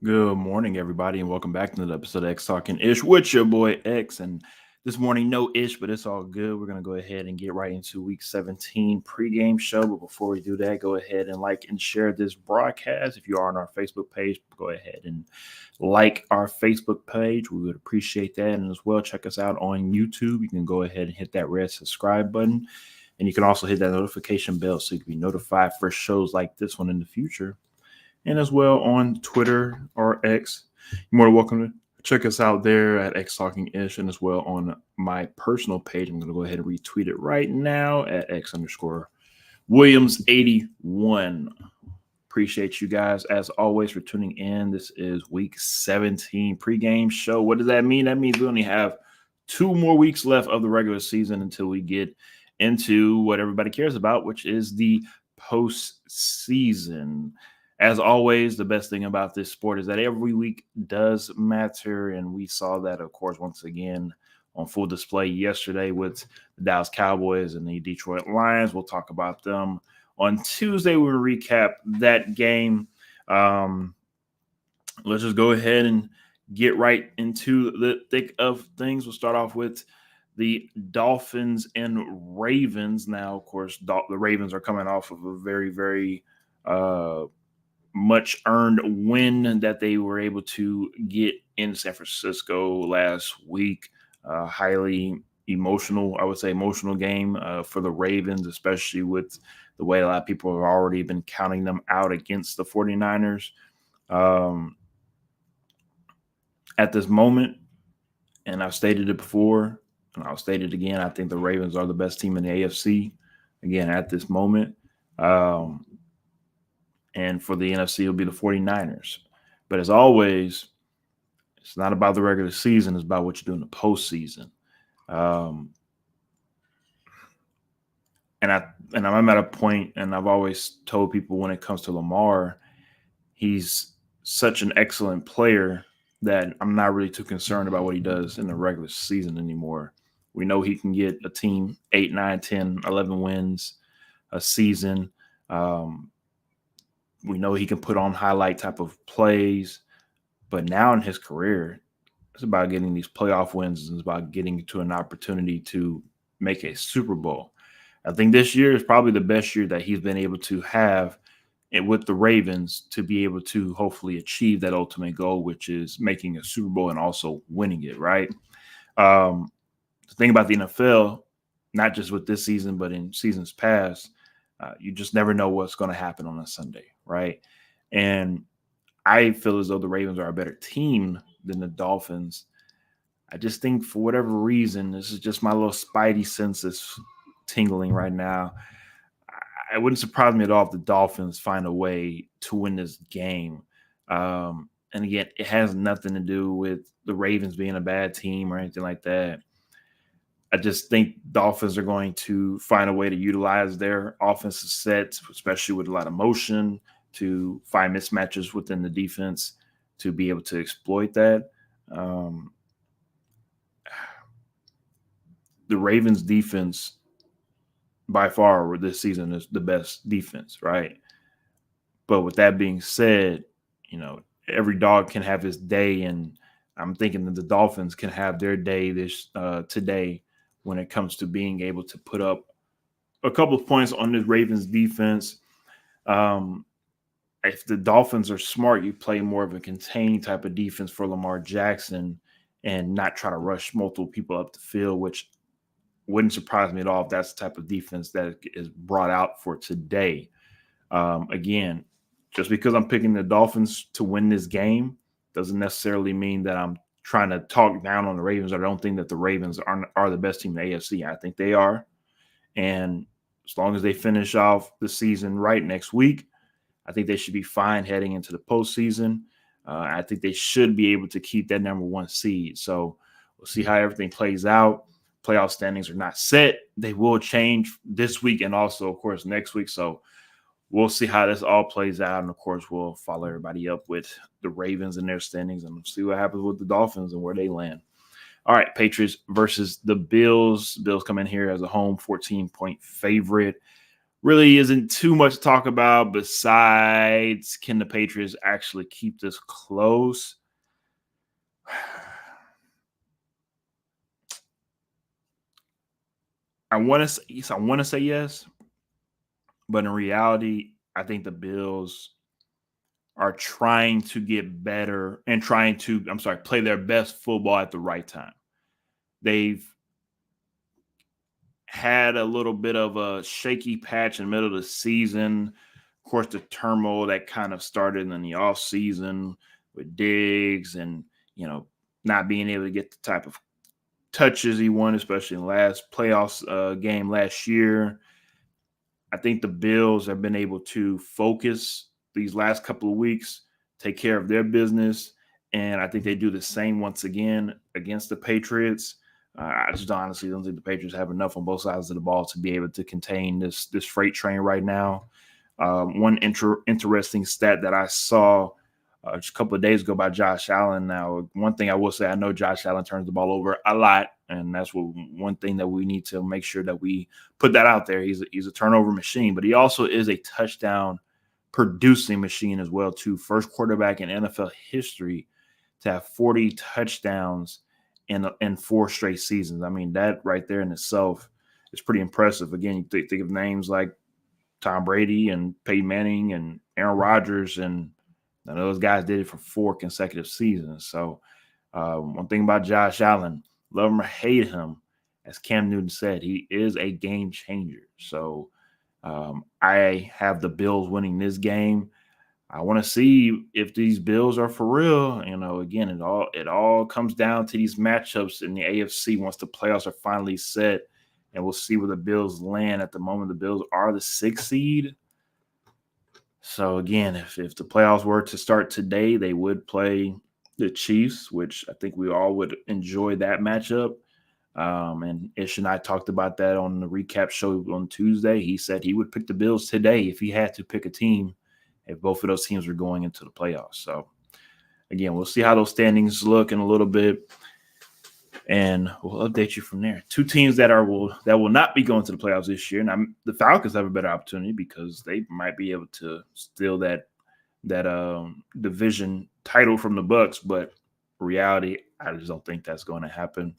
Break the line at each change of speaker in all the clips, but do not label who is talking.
Good morning, everybody, and welcome back to another episode of X Talking Ish with your boy X. And this morning, no ish, but it's all good. We're gonna go ahead and get right into Week 17 pregame show. But before we do that, go ahead and like and share this broadcast. If you are on our Facebook page, go ahead and like our Facebook page. We would appreciate that. And as well, check us out on YouTube. You can go ahead and hit that red subscribe button, and you can also hit that notification bell so you can be notified for shows like this one in the future, and as well on Twitter or X. You're more than welcome to check us out there at XTalknIsh, and as well on my personal page. I'm going to go ahead and retweet it right now at X_Williams81. Appreciate you guys as always for tuning in. This is week 17 pregame show. What does that mean? That means we only have 2 more weeks left of the regular season until we get into what everybody cares about, which is the postseason. As always, the best thing about this sport is that every week does matter, and we saw that, of course, once again on full display yesterday with the Dallas Cowboys and the Detroit Lions. We'll talk about them on Tuesday. We'll recap that game. Let's just go ahead and get right into the thick of things. We'll start off with the Dolphins and Ravens. Now, of course, the Ravens are coming off of a very, very much earned win that they were able to get in San Francisco last week. Highly emotional, I would say, emotional game for the Ravens, especially with the way a lot of people have already been counting them out against the 49ers. At this moment, and I've stated it before, and I'll state it again, I think the Ravens are the best team in the AFC, again, at this moment. And for the NFC, it'll be the 49ers. But as always, it's not about the regular season. It's about what you do in the postseason. And I'm at a point, and I've always told people when it comes to Lamar, he's such an excellent player that I'm not really too concerned about what he does in the regular season anymore. We know he can get a team 8, 9, 10, 11 wins a season. We know he can put on highlight type of plays, but now in his career, it's about getting these playoff wins. It's about getting to an opportunity to make a Super Bowl. I think this year is probably the best year that he's been able to have with the Ravens to be able to hopefully achieve that ultimate goal, which is making a Super Bowl and also winning it, right? The thing about the NFL, not just with this season, but in seasons past, you just never know what's going to happen on a Sunday, right? And I feel as though the Ravens are a better team than the Dolphins. I just think for whatever reason, this is just my little spidey senses tingling right now. It wouldn't surprise me at all if the Dolphins find a way to win this game. And again, it has nothing to do with the Ravens being a bad team or anything like that. I just think Dolphins are going to find a way to utilize their offensive sets, especially with a lot of motion, to find mismatches within the defense to be able to exploit that. The Ravens defense by far this season is the best defense, right? But with that being said, every dog can have his day, and I'm thinking that the Dolphins can have their day today when it comes to being able to put up a couple of points on this Ravens defense. If the Dolphins are smart, you play more of a contained type of defense for Lamar Jackson and not try to rush multiple people up the field, which wouldn't surprise me at all if that's the type of defense that is brought out for today. Again, just because I'm picking the Dolphins to win this game doesn't necessarily mean that I'm trying to talk down on the Ravens. I don't think that the Ravens are the best team in the AFC. I think they are. And as long as they finish off the season right next week, I think they should be fine heading into the postseason. I think they should be able to keep that number 1 seed. So we'll see how everything plays out. Playoff standings are not set. They will change this week and also, of course, next week. So we'll see how this all plays out. And, of course, we'll follow everybody up with the Ravens and their standings and see what happens with the Dolphins and where they land. All right, Patriots versus the Bills. Bills come in here as a home 14-point favorite. really isn't too much to talk about besides can the Patriots actually keep this close? I want to say yes, but in reality, I think the Bills are trying to get better and trying to, play their best football at the right time. They've had a little bit of a shaky patch in the middle of the season. Of course, the turmoil that kind of started in the off season with Diggs and, you know, not being able to get the type of touches he won, especially in the last playoffs game last year. I think the Bills have been able to focus these last couple of weeks, take care of their business, and I think they do the same once again against the Patriots. I just honestly don't think the Patriots have enough on both sides of the ball to be able to contain this freight train right now. One interesting stat that I saw just a couple of days ago by Josh Allen. Now, one thing I will say, I know Josh Allen turns the ball over a lot, and that's one thing that we need to make sure that we put that out there. He's a turnover machine, but he also is a touchdown producing machine as well, too. First quarterback in NFL history to have 40 touchdowns in 4 straight seasons. I mean, that right there in itself is pretty impressive. Again, you think of names like Tom Brady and Peyton Manning and Aaron Rodgers, and those guys did it for 4 consecutive seasons. So one thing about Josh Allen, love him or hate him, as Cam Newton said, he is a game changer. So I have the Bills winning this game. I want to see if these Bills are for real. Again, it all comes down to these matchups in the AFC once the playoffs are finally set, and we'll see where the Bills land. At the moment, the Bills are the 6th seed. So again, if the playoffs were to start today, they would play the Chiefs, which I think we all would enjoy that matchup. And Ish and I talked about that on the recap show on Tuesday. He said he would pick the Bills today if he had to pick a team, if both of those teams were going into the playoffs. So again, we'll see how those standings look in a little bit, and we'll update you from there. 2 teams that will not be going to the playoffs this year. Now, the Falcons have a better opportunity because they might be able to steal that division title from the Bucks, but reality, I just don't think that's going to happen.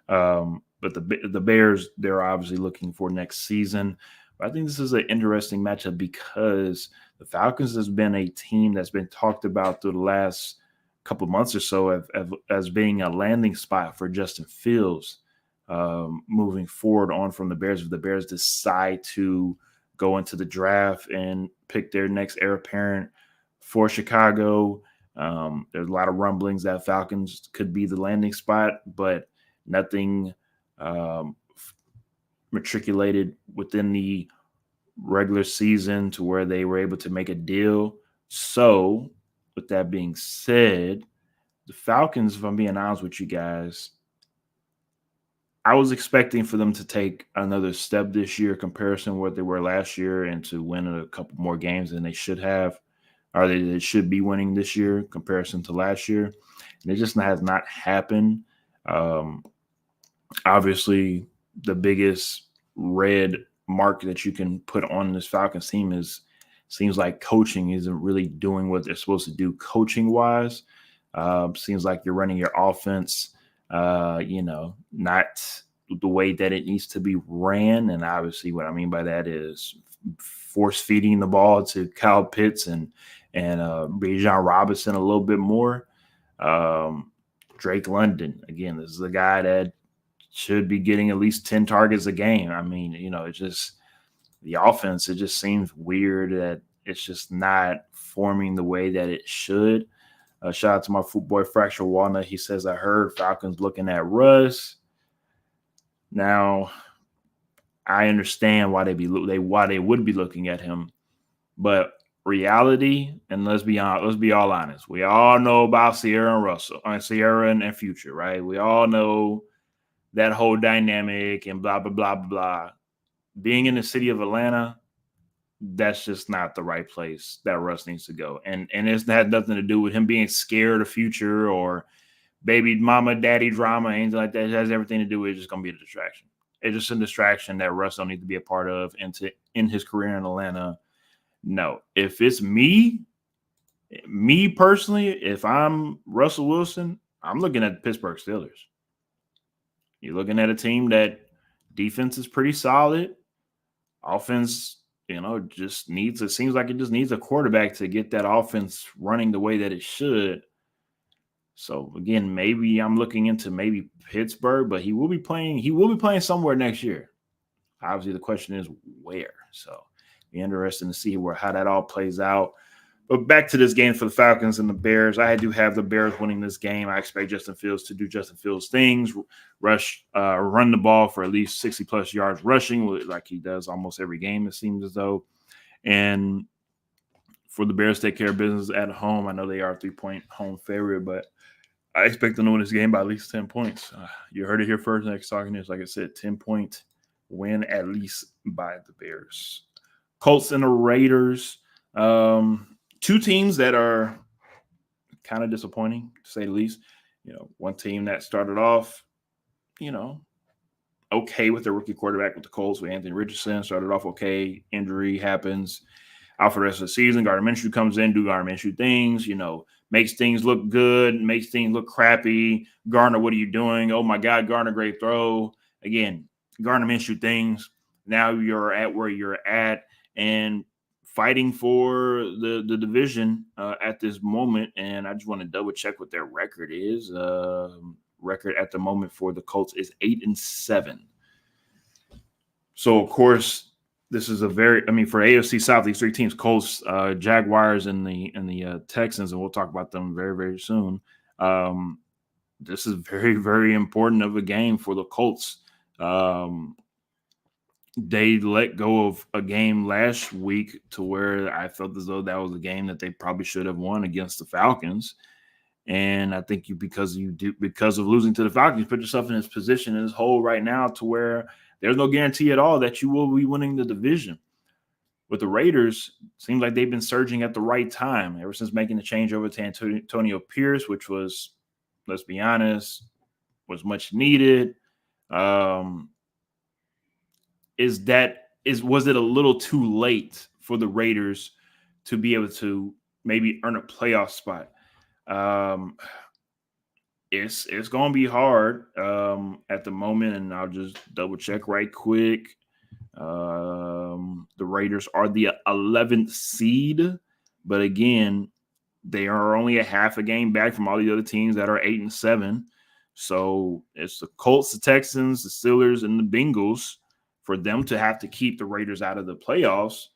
But the Bears, they're obviously looking for next season. But I think this is an interesting matchup because the Falcons has been a team that's been talked about through the last couple of months or so as being a landing spot for Justin Fields moving forward on from the Bears. If the Bears decide to go into the draft and pick their next heir apparent for Chicago, there's a lot of rumblings that Falcons could be the landing spot, but nothing matriculated within the regular season to where they were able to make a deal. So with that being said, the Falcons, if I'm being honest with you guys, I was expecting for them to take another step this year comparison to what they were last year and to win a couple more games than they should have, or they should be winning this year comparison to last year. And it just has not happened. Obviously, the biggest red mark that you can put on this Falcons team seems like coaching isn't really doing what they're supposed to do coaching wise. Seems like you're running your offense, not the way that it needs to be ran. And obviously what I mean by that is force feeding the ball to Kyle Pitts and Bijan Robinson a little bit more. Drake London, again, this is a guy that should be getting at least 10 targets a game. I mean, it's just the offense, it just seems weird that it's just not forming the way that it should. Shout out to my footboy Fracture Walnut. He says, I heard Falcons looking at Russ. Now, I understand why they would be looking at him, but reality, and let's be all honest, we all know about Sierra and Russell, Sierra and Future, right? We all know that whole dynamic and blah blah blah blah. Being in the city of Atlanta, that's just not the right place that Russ needs to go. And it's had nothing to do with him being scared of Future or baby mama, daddy drama, anything like that. It has everything to do with it's just going to be a distraction. It's just a distraction that Russ don't need to be a part of in his career in Atlanta. No. If it's me personally, if I'm Russell Wilson, I'm looking at the Pittsburgh Steelers. You're looking at a team that defense is pretty solid. Offense, just needs, it seems like it just needs a quarterback to get that offense running the way that it should. So again, maybe I'm looking into maybe Pittsburgh, but he will be playing somewhere next year. Obviously, the question is where. So be interesting to see how that all plays out. But back to this game for the Falcons and the Bears. I do have the Bears winning this game. I expect Justin Fields to do Justin Fields things, run the ball for at least 60-plus yards rushing, like he does almost every game, it seems as though. And for the Bears to take care of business at home, I know they are a 3-point home favorite, but I expect them to win this game by at least 10 points. You heard it here first. XTalknIsh, like I said, 10-point win at least by the Bears. Colts and the Raiders. Two teams that are kind of disappointing, to say the least. One team that started off, okay with their rookie quarterback with the Colts with Anthony Richardson. Started off okay. Injury happens. Out for the rest of the season. Gardner Minshew comes in, do Gardner Minshew things, makes things look good, makes things look crappy. Gardner, what are you doing? Oh, my God, Gardner, great throw. Again, Gardner Minshew things. Now you're at where you're at and fighting for the division at this moment. And I just want to double check what their record is. Record at the moment for the Colts is 8-7. So, of course, this is for AFC South, these three teams, Colts, Jaguars, and the Texans, and we'll talk about them very, very soon. This is very, very important of a game for the Colts. They let go of a game last week to where I felt as though that was a game that they probably should have won against the Falcons. And I think because of losing to the Falcons, you put yourself in this position, in this hole right now to where there's no guarantee at all that you will be winning the division. With the Raiders, seems like they've been surging at the right time ever since making the change over to Antonio Pierce, which was, let's be honest, was much needed. Was it a little too late for the Raiders to be able to maybe earn a playoff spot? It's going to be hard at the moment, and I'll just double check right quick. The Raiders are the 11th seed, but again, they are only a half a game back from all the other teams that are 8-7. So it's the Colts, the Texans, the Steelers, and the Bengals for them to have to keep the Raiders out of the playoffs.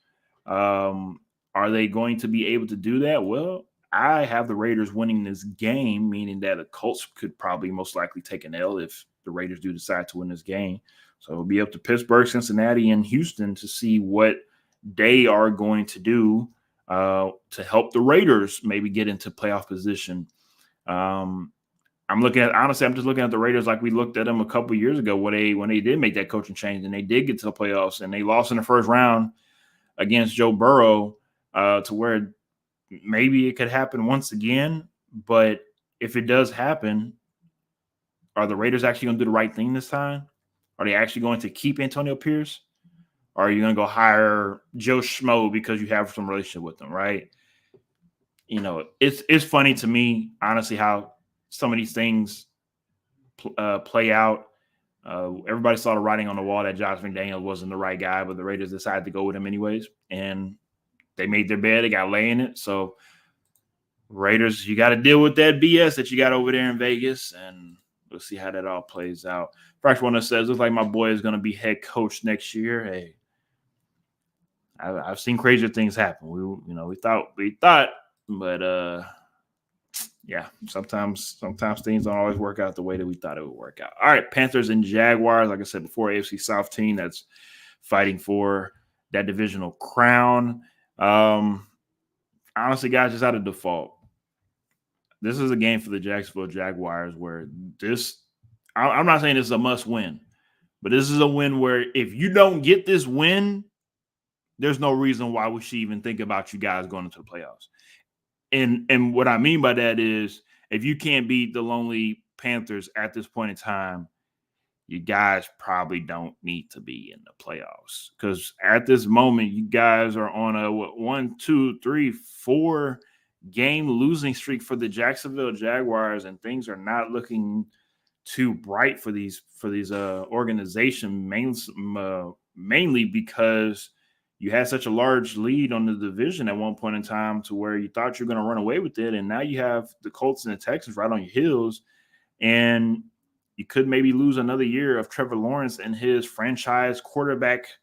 Are they going to be able to do that? Well, I have the Raiders winning this game, meaning that the Colts could probably most likely take an L if the Raiders do decide to win this game. So it'll be up to Pittsburgh, Cincinnati, and Houston to see what they are going to do to help the Raiders maybe get into playoff position. I'm just looking at the Raiders like we looked at them a couple of years ago when they did make that coaching change and they did get to the playoffs and they lost in the first round against Joe Burrow to where maybe it could happen once again. But if it does happen, are the Raiders actually going to do the right thing this time? Are they actually going to keep Antonio Pierce? Or are you going to go hire Joe Schmo because you have some relationship with them, right? It's funny to me, honestly, how some of these things play out. Everybody saw the writing on the wall that Josh McDaniels wasn't the right guy, but the Raiders decided to go with him anyways. And they made their bed. They got lay in it. So Raiders, you got to deal with that BS that you got over there in Vegas, and we'll see how that all plays out. Fresh one that says, looks like my boy is going to be head coach next year. Hey, I've seen crazier things happen. We thought, but yeah, sometimes things don't always work out the way that we thought it would work out. All right, Panthers and Jaguars, like I said before, AFC South team that's fighting for that divisional crown. Honestly, guys, just out of default, this is a game for the Jacksonville Jaguars where I'm not saying this is a must win, but this is a win where if you don't get this win, there's no reason why we should even think about you guys going into the playoffs. And what I mean by that is if you can't beat the lonely Panthers at this point in time, you guys probably don't need to be in the playoffs, because at this moment, you guys are on a 4-game losing streak for the Jacksonville Jaguars, and things are not looking too bright for these organization, mainly because you had such a large lead on the division at one point in time to where you thought you were going to run away with it, and now you have the Colts and the Texans right on your heels, and you could maybe lose another year of Trevor Lawrence and his franchise quarterbackness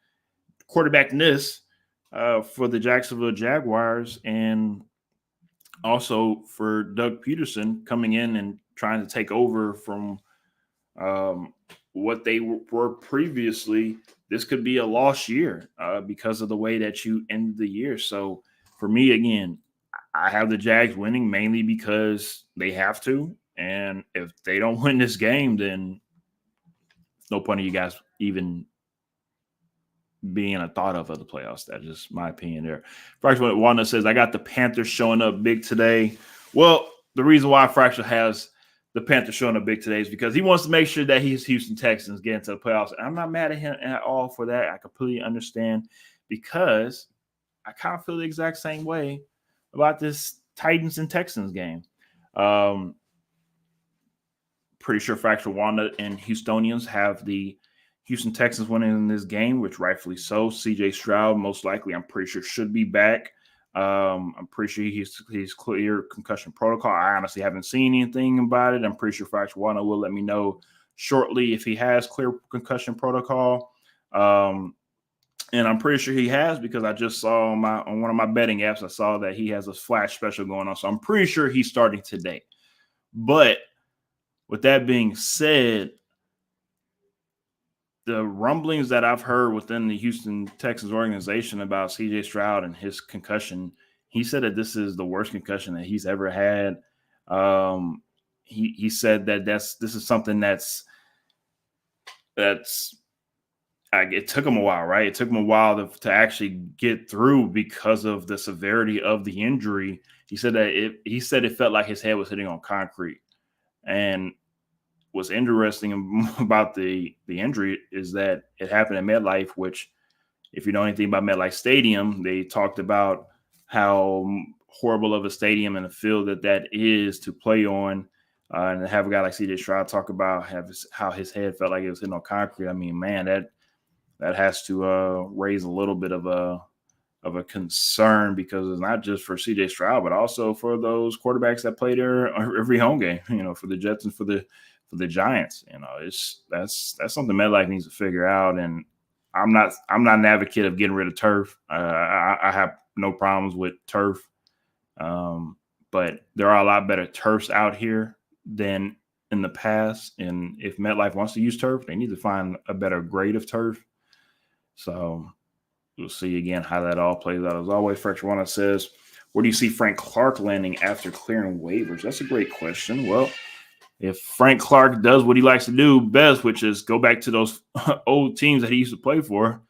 for the Jacksonville Jaguars, and also for Doug Peterson coming in and trying to take over from what they were previously. This could be a lost year because of the way that you ended the year. So for me, again, I have the Jags winning mainly because they have to. And if they don't win this game, then no point of you guys even being a thought of the playoffs. That's just my opinion there. Fractional Wanda says, I got the Panthers showing up big today. Well, the reason why Fractional has the Panthers showing up big today is because he wants to make sure that his Houston Texans get into the playoffs. And I'm not mad at him at all for that. I completely understand, because I kind of feel the exact same way about this Titans and Texans game. Pretty sure Fractal Wanda and Houstonians have the Houston Texans winning in this game, which rightfully so. CJ Stroud, most likely, I'm pretty sure, should be back. I'm pretty sure he's clear concussion protocol. I honestly haven't seen anything about it. I'm pretty sure Fractal Wanda will let me know shortly if he has clear concussion protocol. And I'm pretty sure he has, because I just saw on one of my betting apps, I saw that he has a flash special going on. So I'm pretty sure he's starting today. But with that being said, the rumblings that I've heard within the Houston Texans organization about CJ Stroud and his concussion, he said that this is the worst concussion that he's ever had. He said that this is something that's it took him a while, right? It took him a while to actually get through because of the severity of the injury. He said that it felt like his head was hitting on concrete. And what's interesting about the injury is that it happened at MetLife, which, if you know anything about MetLife Stadium, they talked about how horrible of a stadium and a field that is to play on. And to have a guy like CJ Stroud talk about how his head felt like it was hitting on concrete. I mean, man, that has to raise a little bit of a concern, because it's not just for CJ Stroud, but also for those quarterbacks that play there every home game, for the Jets and for the Giants. That's something MetLife needs to figure out. And I'm not an advocate of getting rid of turf. I have no problems with turf. But there are a lot better turfs out here than in the past. And if MetLife wants to use turf, they need to find a better grade of turf. So we'll see again how that all plays out. As always, French says, where do you see Frank Clark landing after clearing waivers? That's a great question. Well, if Frank Clark does what he likes to do best, which is go back to those old teams that he used to play for,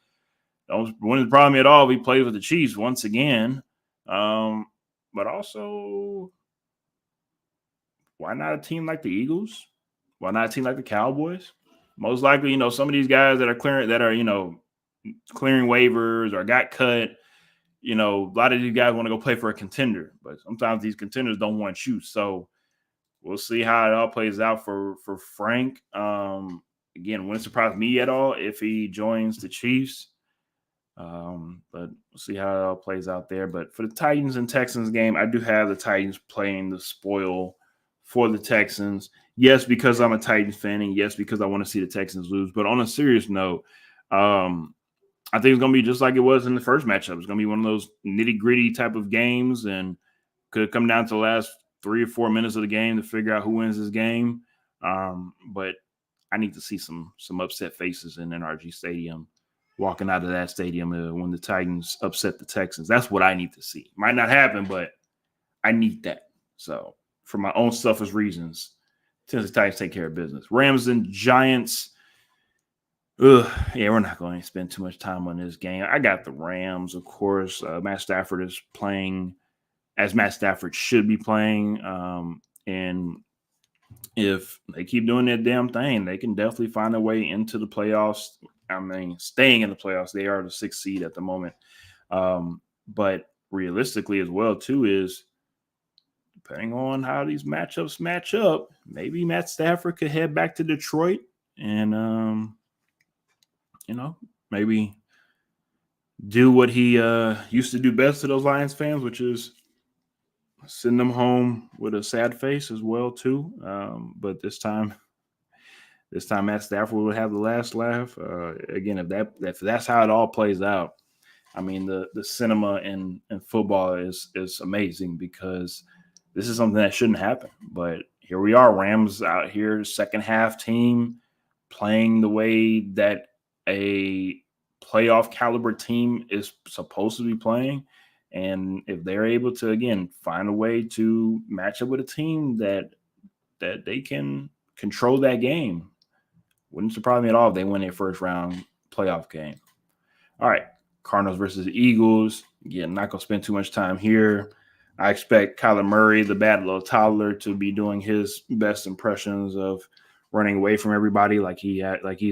don't win the problem at all if he plays with the Chiefs once again. But also, why not a team like the Eagles? Why not a team like the Cowboys? Most likely, some of these guys that are clearing waivers or got cut, a lot of these guys want to go play for a contender, but sometimes these contenders don't want you. So we'll see how it all plays out for Frank. Again, wouldn't surprise me at all if he joins the Chiefs. But we'll see how it all plays out there. But for the Titans and Texans game, I do have the Titans playing the spoil for the Texans. Yes, because I'm a Titans fan, and yes, because I want to see the Texans lose. But on a serious note, I think it's going to be just like it was in the first matchup. It's going to be one of those nitty-gritty type of games, and could come down to the last 3 or 4 minutes of the game to figure out who wins this game. But I need to see some upset faces in NRG Stadium, walking out of that stadium when the Titans upset the Texans. That's what I need to see. Might not happen, but I need that. So for my own selfish reasons, Tennessee Titans take care of business. Rams and Giants. We're not going to spend too much time on this game. I got the Rams, of course. Matt Stafford is playing as Matt Stafford should be playing. And if they keep doing their damn thing, they can definitely find a way into the playoffs. I mean, staying in the playoffs, they are the 6th seed at the moment. But realistically as well, too, is depending on how these matchups match up, maybe Matt Stafford could head back to Detroit and, maybe do what he used to do best to those Lions fans, which is send them home with a sad face as well, too. But this time Matt Stafford will have the last laugh. Again, if that's how it all plays out, I mean the cinema in football is amazing because this is something that shouldn't happen. But here we are, Rams out here, second half team playing the way that a playoff caliber team is supposed to be playing. And if they're able to, again, find a way to match up with a team that they can control that game, wouldn't surprise me at all if they win their first round playoff game. All right, Cardinals versus the Eagles. Again, not going to spend too much time here. I expect Kyler Murray, the bad little toddler, to be doing his best impressions of running away from everybody like he's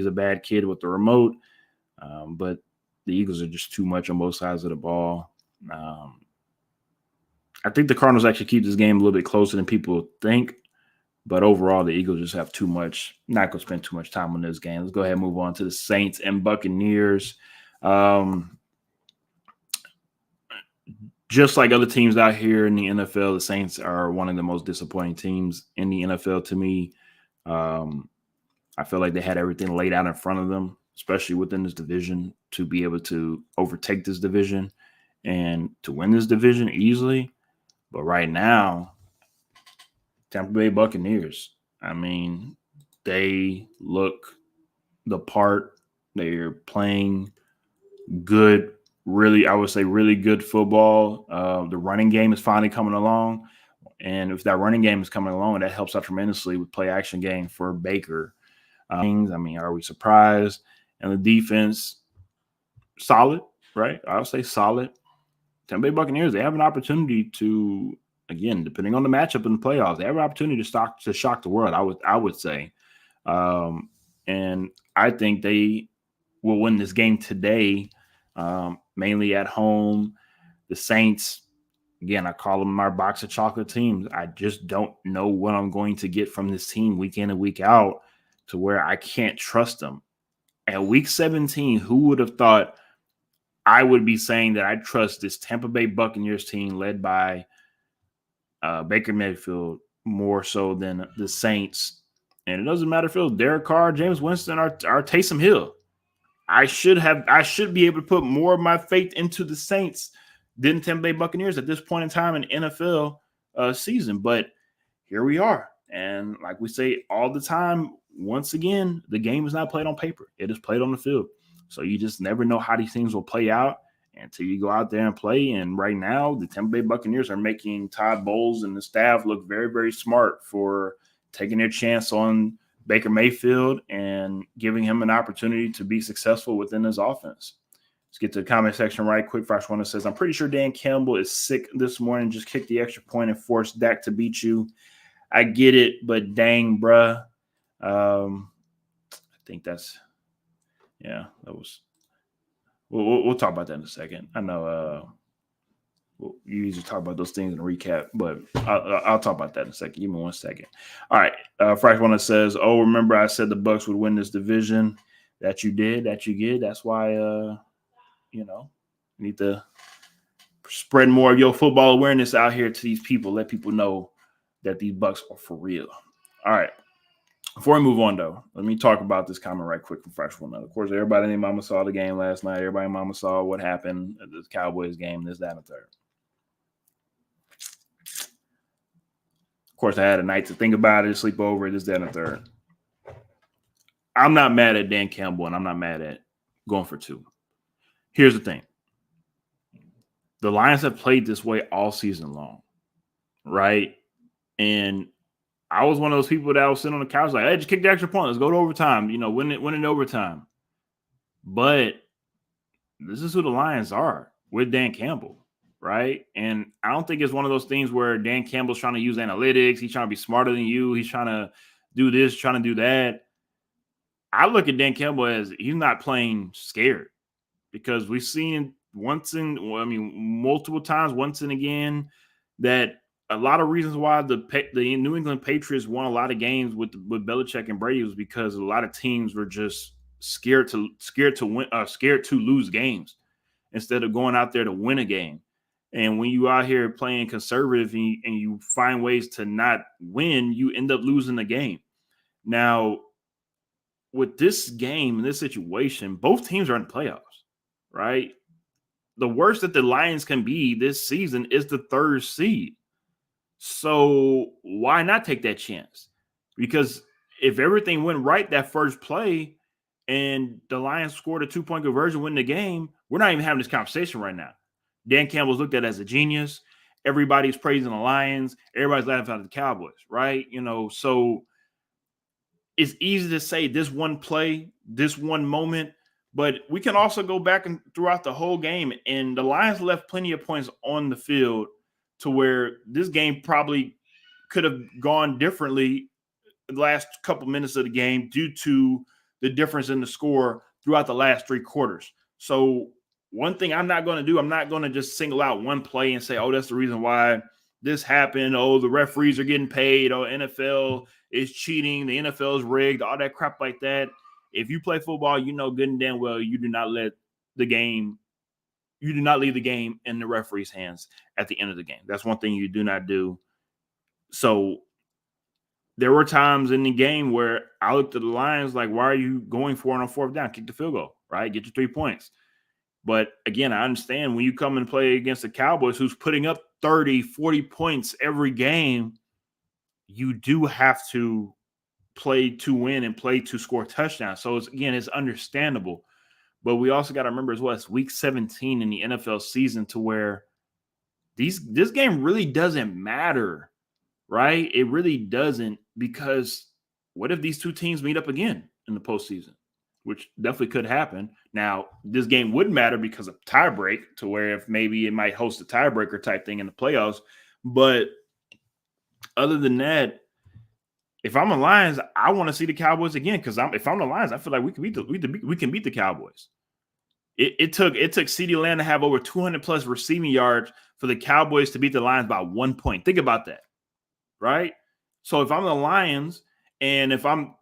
a bad kid with the remote. But the Eagles are just too much on both sides of the ball. I think the Cardinals actually keep this game a little bit closer than people think. But overall, the Eagles just have too much. Not going to spend too much time on this game. Let's go ahead and move on to the Saints and Buccaneers. Just like other teams out here in the NFL, the Saints are one of the most disappointing teams in the NFL to me. I feel like they had everything laid out in front of them, especially within this division, to be able to overtake this division and to win this division easily. But right now, Tampa Bay Buccaneers, I mean, they look the part. They're playing good, really, I would say really good football. The running game is finally coming along. And if that running game is coming along, that helps out tremendously with play action game for Baker. I mean, are we surprised? And the defense, solid, right? I would say solid. Tampa Bay Buccaneers, they have an opportunity to, again, depending on the matchup in the playoffs, they have an opportunity to shock the world, I would say. And I think they will win this game today, mainly at home. The Saints, again, I call them our box of chocolate teams. I just don't know what I'm going to get from this team week in and week out to where I can't trust them. At week 17, who would have thought I would be saying that I trust this Tampa Bay Buccaneers team led by Baker Mayfield more so than the Saints? And it doesn't matter if it was Derek Carr, James Winston, or Taysom Hill. I should be able to put more of my faith into the Saints than Tampa Bay Buccaneers at this point in time in NFL season. But here we are. And like we say all the time, once again, the game is not played on paper. It is played on the field. So you just never know how these things will play out until you go out there and play. And right now, the Tampa Bay Buccaneers are making Todd Bowles and the staff look very, very smart for taking their chance on Baker Mayfield and giving him an opportunity to be successful within his offense. Let's get to the comment section right quick. Fresh One says, I'm pretty sure Dan Campbell is sick this morning. Just kicked the extra point and forced Dak to beat you. I get it, but dang, bruh. I think that's, yeah, that was, we'll talk about that in a second. I know you usually talk about those things in a recap, but I'll talk about that in a second. Give me 1 second. All right. Fresh One says, oh, remember I said the Bucs would win this division. That you did. That's why, you need to spread more of your football awareness out here to these people. Let people know that these Bucs are for real. All right. Before we move on, though, let me talk about this comment right quick from Fresh One. Of course, everybody in their mama saw the game last night. Everybody in mama saw what happened at the Cowboys game, this, that, and the third. Of course, I had a night to think about it, sleep over it, this, that, and the third. I'm not mad at Dan Campbell, and I'm not mad at going for two. Here's the thing. The Lions have played this way all season long, right? And I was one of those people that was sitting on the couch like, hey, just kick the extra point. Let's go to overtime. Win in overtime. But this is who the Lions are with Dan Campbell, right? And I don't think it's one of those things where Dan Campbell's trying to use analytics. He's trying to be smarter than you. He's trying to do this, trying to do that. I look at Dan Campbell as he's not playing scared because we've seen multiple times, once and again, that a lot of reasons why the New England Patriots won a lot of games with Belichick and Brady was because a lot of teams were just scared to win, scared to lose games instead of going out there to win a game. And when you out here playing conservative and you find ways to not win, you end up losing the game. Now, with this game, in this situation, both teams are in the playoffs, right? The worst that the Lions can be this season is the third seed. So why not take that chance? Because if everything went right that first play and the Lions scored a 2-point conversion, win the game, we're not even having this conversation right now. Dan Campbell's looked at as a genius. Everybody's praising the Lions. Everybody's laughing at the Cowboys, right? So it's easy to say this one play, this one moment, but we can also go back and throughout the whole game, and the Lions left plenty of points on the field to where this game probably could have gone differently the last couple minutes of the game due to the difference in the score throughout the last three quarters. So one thing I'm not going to do, I'm not going to just single out one play and say, oh, that's the reason why this happened. Oh, the referees are getting paid. Oh, NFL is cheating. The NFL is rigged. All that crap like that. If you play football, you know good and damn well you do not leave the game in the referee's hands at the end of the game. That's one thing you do not do. So there were times in the game where I looked at the Lions like, why are you going for it on fourth down? Kick the field goal, right? Get your 3 points. But again, I understand when you come and play against the Cowboys, who's putting up 30, 40 points every game, you do have to play to win and play to score touchdowns. So it's understandable. But we also got to remember as well, it's week 17 in the NFL season to where this game really doesn't matter, right? It really doesn't, because what if these two teams meet up again in the postseason, which definitely could happen. Now, this game would matter because of tiebreak, to where if maybe it might host a tiebreaker type thing in the playoffs. But other than that, if I'm the Lions, I want to see the Cowboys again, because if I'm the Lions, I feel like we can beat the Cowboys. It took CeeDee Lamb to have over 200 plus receiving yards for the Cowboys to beat the Lions by 1 point. Think about that, right? So if I'm the Lions, and if I'm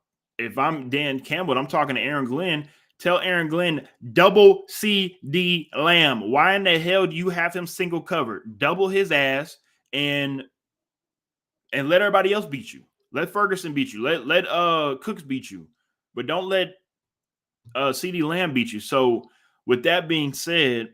Dan Campbell and I'm talking to Aaron Glenn, tell Aaron Glenn, double CeeDee Lamb. Why in the hell do you have him single covered? Double his ass and let everybody else beat you. Let Ferguson beat you. Let Cooks beat you. But don't let CeeDee Lamb beat you. So with that being said,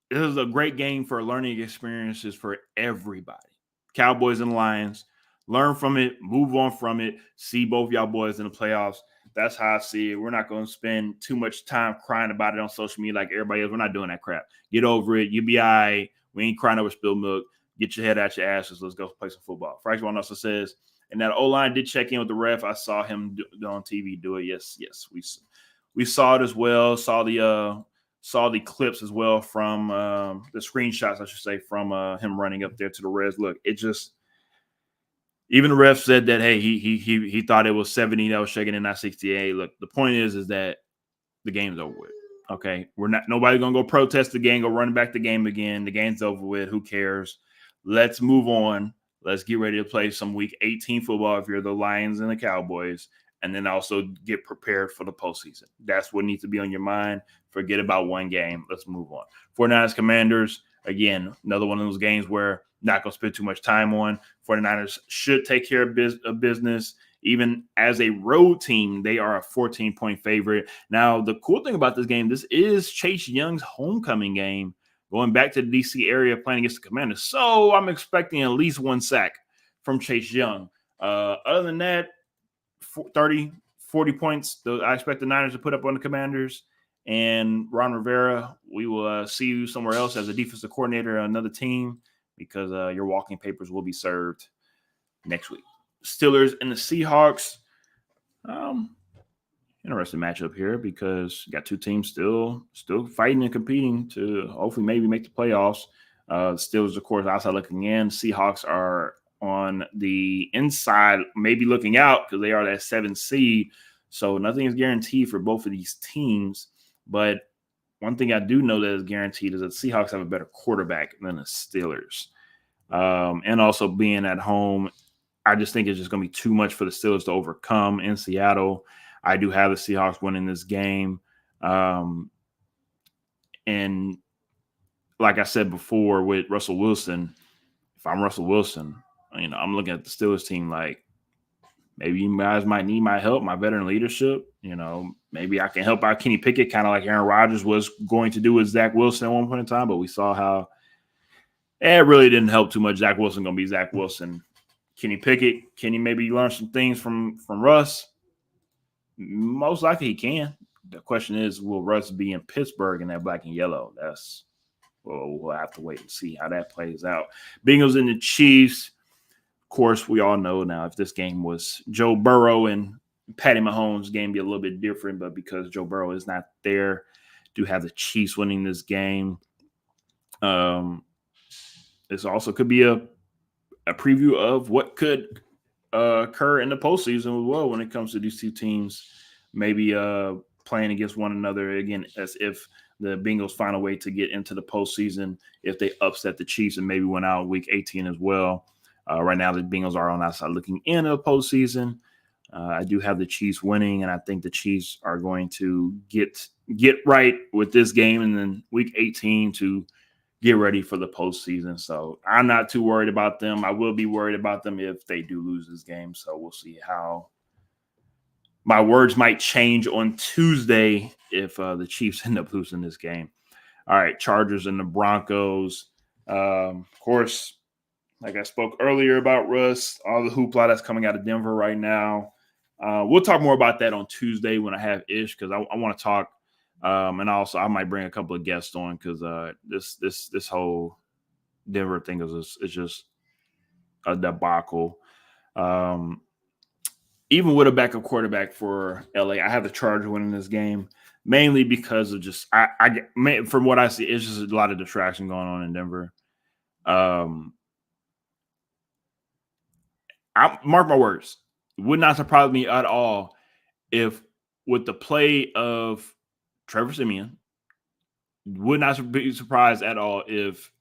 this is a great game for learning experiences for everybody. Cowboys and Lions. Learn from it, move on from it, see both y'all boys in the playoffs. That's how I see it. We're not going to spend too much time crying about it on social media like everybody else. We're not doing that crap. Get over it. You be all right. We ain't crying over spilled milk. Get your head out your asses. Let's go play some football. Frank one also says, and that O-line did check in with the ref. I saw him on TV do it. Yes, we saw it as well. Saw the clips as well from the screenshots, I should say, from him running up there to the refs. Look, it just. Even the ref said that, hey, he thought it was 70 that was shaking and not 68. Look, the point is that the game's over with. Okay, nobody's gonna go protest the game, go run back the game again. The game's over with. Who cares? Let's move on. Let's get ready to play some week 18 football if you're the Lions and the Cowboys, and then also get prepared for the postseason. That's what needs to be on your mind. Forget about one game. Let's move on. 49ers Commanders, again, another one of those games where not going to spend too much time on. 49ers should take care of business. Even as a road team, they are a 14-point favorite. Now, the cool thing about this game, this is Chase Young's homecoming game, going back to the D.C. area playing against the Commanders. So I'm expecting at least one sack from Chase Young. Other than that, 30, 40 points I expect the Niners to put up on the Commanders. And Ron Rivera, we will see you somewhere else as a defensive coordinator on another team, because your walking papers will be served next week. Steelers and the Seahawks. Interesting matchup here, because you got two teams still fighting and competing to hopefully maybe make the playoffs. Steelers, of course, outside looking in. Seahawks are on the inside, maybe looking out because they are that 7th seed. So nothing is guaranteed for both of these teams. But one thing I do know that is guaranteed is that the Seahawks have a better quarterback than the Steelers. And also being at home, I just think it's just going to be too much for the Steelers to overcome in Seattle. I do have the Seahawks winning this game. And like I said before with Russell Wilson, if I'm Russell Wilson, I'm looking at the Steelers team like, maybe you guys might need my help, my veteran leadership. Maybe I can help out Kenny Pickett, kind of like Aaron Rodgers was going to do with Zach Wilson at one point in time. But we saw how it really didn't help too much. Zach Wilson going to be Zach Wilson. Kenny Pickett, can he maybe learn some things from Russ? Most likely he can. The question is, will Russ be in Pittsburgh in that black and yellow? We'll have to wait and see how that plays out. Bengals and the Chiefs. Of course, we all know now if this game was Joe Burrow and Patty Mahomes, game be a little bit different. But because Joe Burrow is not there, do have the Chiefs winning this game. This also could be a preview of what could occur in the postseason as well when it comes to these two teams maybe playing against one another again, as if the Bengals find a way to get into the postseason if they upset the Chiefs and maybe went out week 18 as well. Right now, the Bengals are on outside looking in the postseason. I do have the Chiefs winning, and I think the Chiefs are going to get right with this game and then week 18 to get ready for the postseason. So I'm not too worried about them. I will be worried about them if they do lose this game. So we'll see how my words might change on Tuesday if the Chiefs end up losing this game. All right, Chargers and the Broncos. Of course, like I spoke earlier about Russ, all the hoopla that's coming out of Denver right now. We'll talk more about that on Tuesday when I have Ish, because I want to talk. And also I might bring a couple of guests on because this whole Denver thing is just a debacle. Even with a backup quarterback for LA, I have the Chargers winning this game mainly because of just from what I see, it's just a lot of distraction going on in Denver. Mark my words, it would not surprise me at all if with the play of Trevor Siemian, would not be surprised at all if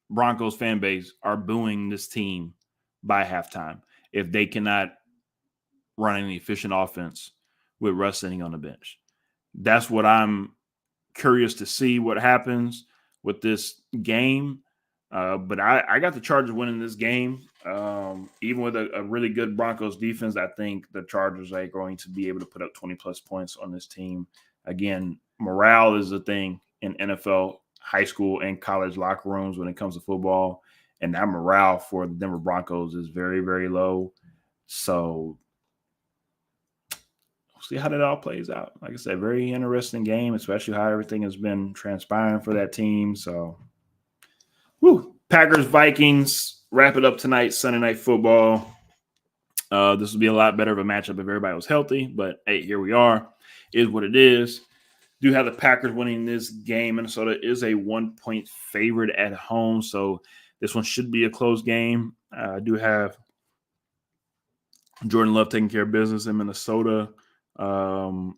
Broncos fan base are booing this team by halftime if they cannot run an efficient offense with Russ sitting on the bench. That's what I'm curious to see what happens with this game. But I got the Chargers winning this game. Even with a really good Broncos defense, I think the Chargers are going to be able to put up 20-plus points on this team. Again, morale is a thing in NFL, high school, and college locker rooms when it comes to football. And that morale for the Denver Broncos is very, very low. So we'll see how that all plays out. Like I said, very interesting game, especially how everything has been transpiring for that team. So, Packers, Vikings, wrap it up tonight, Sunday Night Football. This would be a lot better of a matchup if everybody was healthy. But, hey, here we are. It is what it is. Do have the Packers winning this game. Minnesota is a 1-point favorite at home, so this one should be a close game. I do have Jordan Love taking care of business in Minnesota. I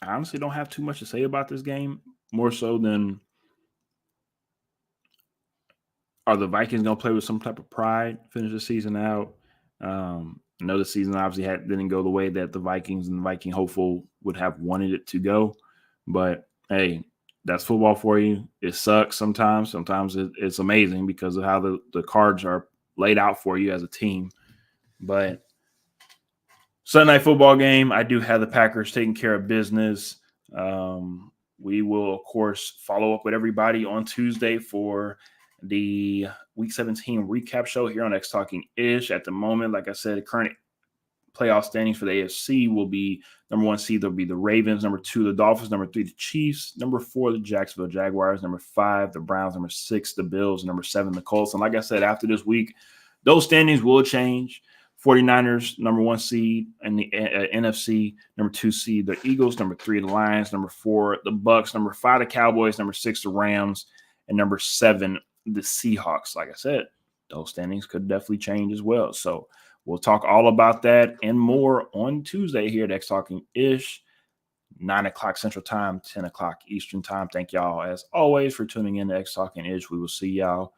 honestly don't have too much to say about this game, more so than are the Vikings going to play with some type of pride, finish the season out? I know the season obviously didn't go the way that the Vikings and the Viking hopeful would have wanted it to go. But, hey, that's football for you. It sucks sometimes. Sometimes it's amazing because of how the cards are laid out for you as a team. But Sunday Night Football game, I do have the Packers taking care of business. We will, of course, follow up with everybody on Tuesday for the Week 17 recap show here on XTalknIsh. At the moment, like I said, the current playoff standings for the AFC will be number 1 seed. There'll be the Ravens, number 2, the Dolphins, number 3, the Chiefs, number 4, the Jacksonville Jaguars, number 5, the Browns, number 6, the Bills, number 7, the Colts. And like I said, after this week, those standings will change. 49ers, number 1 seed in the NFC, number 2 seed, the Eagles, number 3, the Lions, number 4, the Bucks, number 5, the Cowboys, number 6, the Rams, And number 7, the Seahawks. Like I said, those standings could definitely change as well. So we'll talk all about that and more on Tuesday here at XTalknIsh, 9 o'clock Central Time, 10 o'clock Eastern Time. Thank y'all, as always, for tuning in to XTalknIsh. We will see y'all